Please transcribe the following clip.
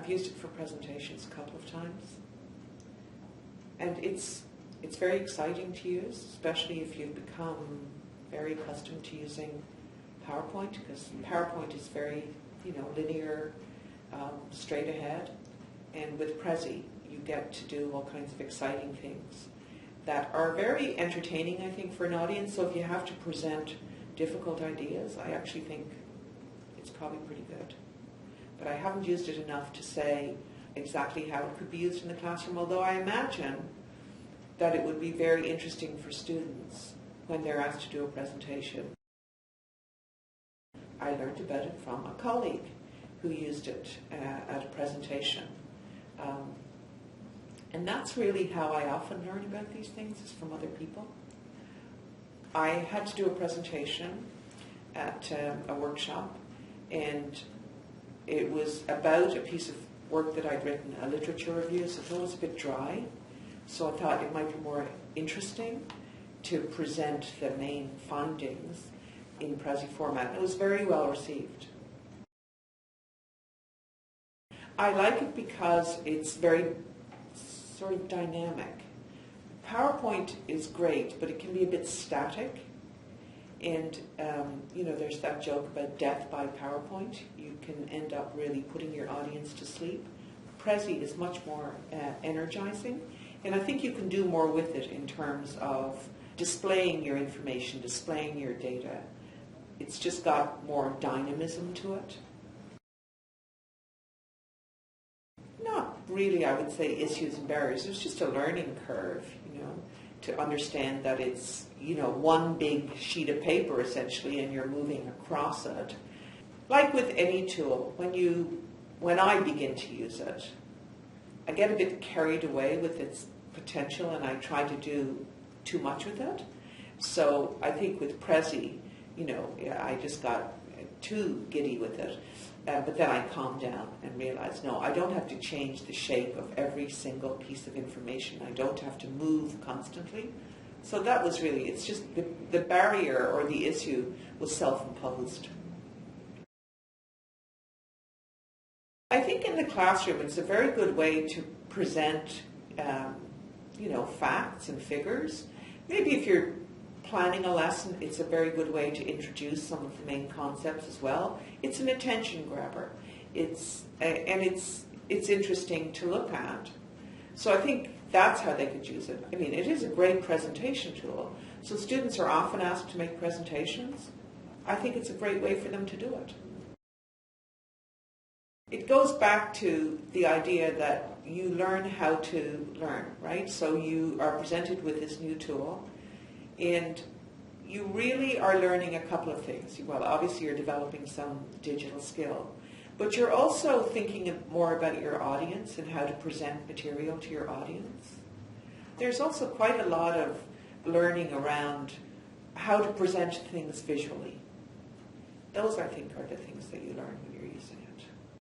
I've used it for presentations a couple of times. And it's very exciting to use, especially if you've become very accustomed to using PowerPoint, because PowerPoint is very, linear, straight ahead. And with Prezi, you get to do all kinds of exciting things that are very entertaining, I think, for an audience. So if you have to present difficult ideas, I actually think it's probably pretty good. But I haven't used it enough to say exactly how it could be used in the classroom, although I imagine that it would be very interesting for students when they're asked to do a presentation. I learned about it from a colleague who used it at a presentation. And that's really how I often learn about these things, is from other people. I had to do a presentation at a workshop, and it was about a piece of work that I'd written, a literature review, so I thought it was a bit dry. So I thought it might be more interesting to present the main findings in Prezi format. It was very well received. I like it because it's very sort of dynamic. PowerPoint is great, but it can be a bit static. And, there's that joke about death by PowerPoint. You can end up really putting your audience to sleep. Prezi is much more energizing, and I think you can do more with it in terms of displaying your information, displaying your data. It's just got more dynamism to it. Not really, I would say, issues and barriers. There's just a learning curve, to understand that it's, one big sheet of paper essentially, and you're moving across it. Like with any tool, when I begin to use it, I get a bit carried away with its potential, and I try to do too much with it. So I think with Prezi, I just got too giddy with it. But then I calmed down and realized, no, I don't have to change the shape of every single piece of information. I don't have to move constantly. So that was really, it's just the barrier or the issue was self-imposed. I think in the classroom it's a very good way to present, facts and figures. Maybe if you're planning a lesson, it's a very good way to introduce some of the main concepts as well. It's an attention grabber. It's interesting to look at. So I think that's how they could use it. I mean, it is a great presentation tool. So students are often asked to make presentations. I think it's a great way for them to do it. It goes back to the idea that you learn how to learn, right? So you are presented with this new tool, and you really are learning a couple of things. Well, obviously you're developing some digital skill, but you're also thinking more about your audience and how to present material to your audience. There's also quite a lot of learning around how to present things visually. Those, I think, are the things that you learn when you're using it.